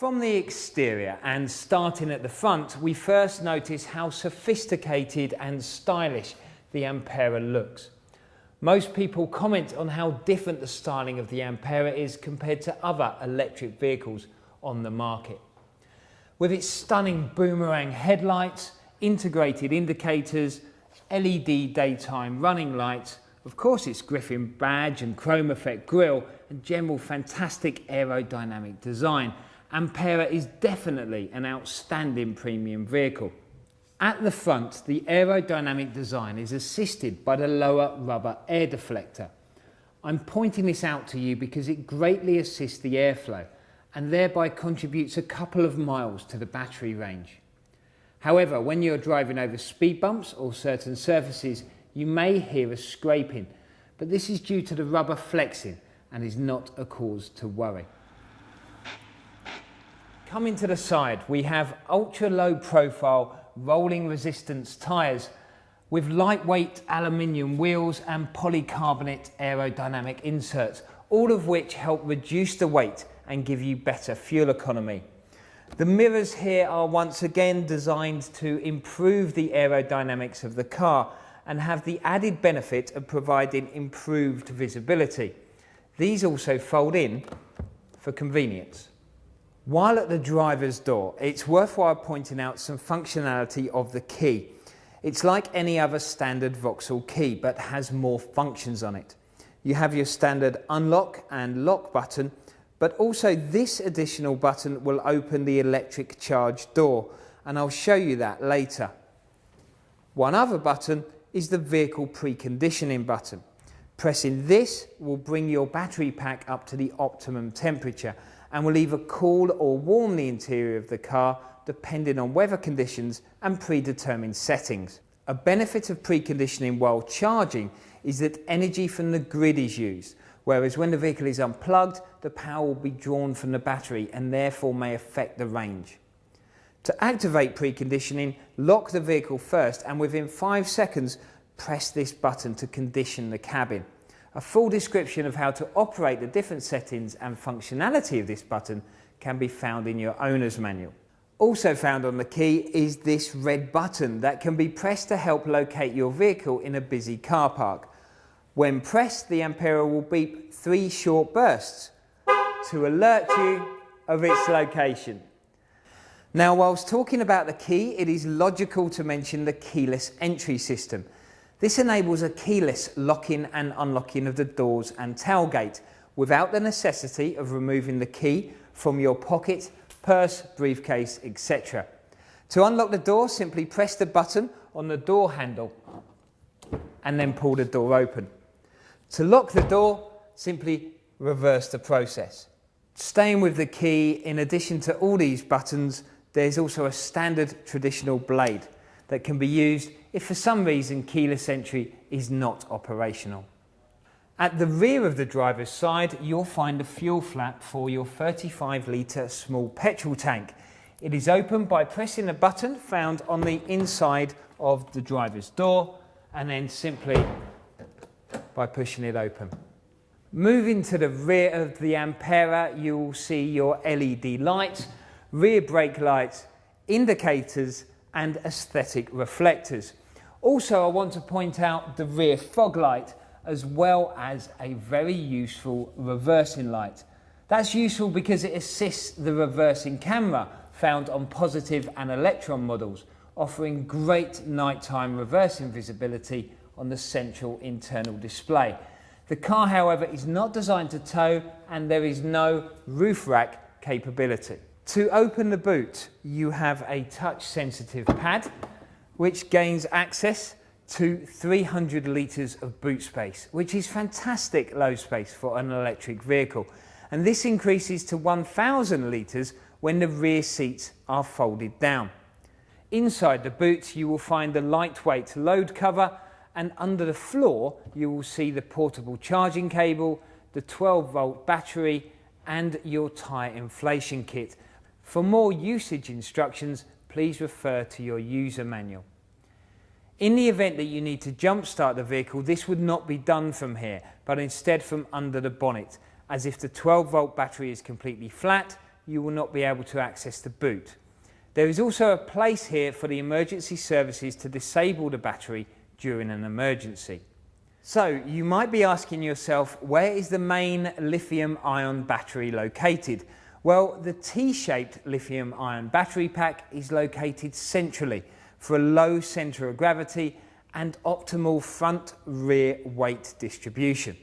From the exterior and starting at the front, we first notice how sophisticated and stylish the Ampera looks. Most people comment on how different the styling of the Ampera is compared to other electric vehicles on the market. With its stunning boomerang headlights, integrated indicators, LED daytime running lights, of course its Griffin badge and chrome effect grille, and general fantastic aerodynamic design, Ampera is definitely an outstanding premium vehicle. At the front, the aerodynamic design is assisted by the lower rubber air deflector. I'm pointing this out to you because it greatly assists the airflow and thereby contributes a couple of miles to the battery range. However, when you're driving over speed bumps or certain surfaces, you may hear a scraping, but this is due to the rubber flexing and is not a cause to worry. Coming to the side, we have ultra low profile rolling resistance tyres with lightweight aluminium wheels and polycarbonate aerodynamic inserts, all of which help reduce the weight and give you better fuel economy. The mirrors here are once again designed to improve the aerodynamics of the car and have the added benefit of providing improved visibility. These also fold in for convenience. While at the driver's door, it's worthwhile pointing out some functionality of the key. It's like any other standard Vauxhall key, but has more functions on it. You have your standard unlock and lock button, but also this additional button will open the electric charge door, and I'll show you that later. One other button is the vehicle preconditioning button. Pressing this will bring your battery pack up to the optimum temperature and will either cool or warm the interior of the car depending on weather conditions and predetermined settings. A benefit of preconditioning while charging is that energy from the grid is used, whereas when the vehicle is unplugged, the power will be drawn from the battery and therefore may affect the range. To activate preconditioning, lock the vehicle first and within 5 seconds press this button to condition the cabin. A full description of how to operate the different settings and functionality of this button can be found in your owner's manual. Also found on the key is this red button that can be pressed to help locate your vehicle in a busy car park. When pressed, the Ampera will beep 3 short bursts to alert you of its location. Now, whilst talking about the key, it is logical to mention the keyless entry system. This enables a keyless locking and unlocking of the doors and tailgate without the necessity of removing the key from your pocket, purse, briefcase, etc. To unlock the door, simply press the button on the door handle and then pull the door open. To lock the door, simply reverse the process. Staying with the key, in addition to all these buttons, there's also a standard traditional blade that can be used if for some reason keyless entry is not operational. At the rear of the driver's side, you'll find a fuel flap for your 35-litre small petrol tank. It is opened by pressing a button found on the inside of the driver's door and then simply by pushing it open. Moving to the rear of the Ampera, you'll see your LED lights, rear brake lights, indicators and aesthetic reflectors. Also, I want to point out the rear fog light as well as a very useful reversing light. That's useful because it assists the reversing camera found on Positive and Electron models, offering great nighttime reversing visibility on the central internal display. The car, however, is not designed to tow and there is no roof rack capability. To open the boot, you have a touch-sensitive pad which gains access to 300 litres of boot space, which is fantastic low space for an electric vehicle. And this increases to 1,000 litres when the rear seats are folded down. Inside the boot, you will find a lightweight load cover, and under the floor, you will see the portable charging cable, the 12-volt battery, and your tyre inflation kit. For more usage instructions, please refer to your user manual. In the event that you need to jump start the vehicle, this would not be done from here, but instead from under the bonnet, as if the 12-volt battery is completely flat, you will not be able to access the boot. There is also a place here for the emergency services to disable the battery during an emergency. So you might be asking yourself, where is the main lithium-ion battery located? Well, the T-shaped lithium-ion battery pack is located centrally for a low centre of gravity and optimal front-rear weight distribution.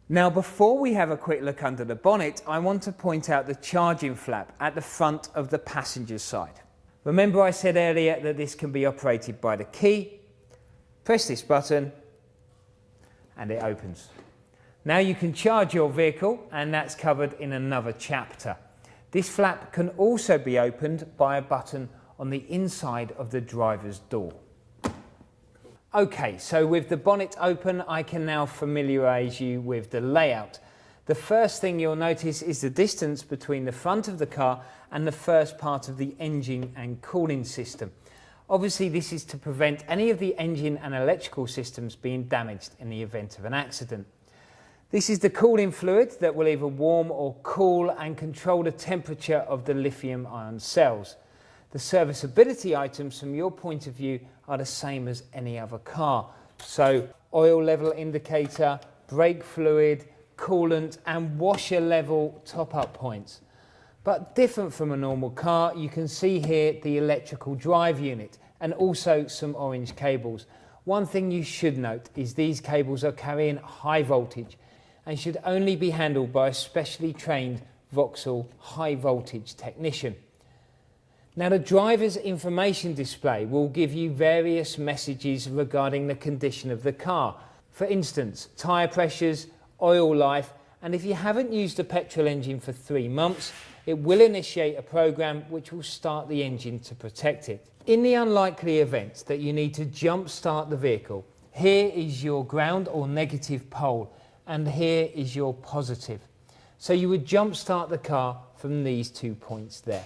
Now, before we have a quick look under the bonnet, I want to point out the charging flap at the front of the passenger side. Remember I said earlier that this can be operated by the key. Press this button and it opens. Now you can charge your vehicle, and that's covered in another chapter. This flap can also be opened by a button on the inside of the driver's door. Okay, so with the bonnet open, I can now familiarise you with the layout. The first thing you'll notice is the distance between the front of the car and the first part of the engine and cooling system. Obviously, this is to prevent any of the engine and electrical systems being damaged in the event of an accident. This is the cooling fluid that will either warm or cool and control the temperature of the lithium-ion cells. The serviceability items from your point of view are the same as any other car. So oil level indicator, brake fluid, coolant and washer level top-up points. But different from a normal car, you can see here the electrical drive unit and also some orange cables. One thing you should note is these cables are carrying high voltage and should only be handled by a specially trained Vauxhall high voltage technician. Now, the driver's information display will give you various messages regarding the condition of the car. For instance, tyre pressures, oil life, and if you haven't used a petrol engine for 3 months, it will initiate a program which will start the engine to protect it. In the unlikely event that you need to jump start the vehicle, here is your ground or negative pole, and here is your positive. So you would jump start the car from these 2 points there.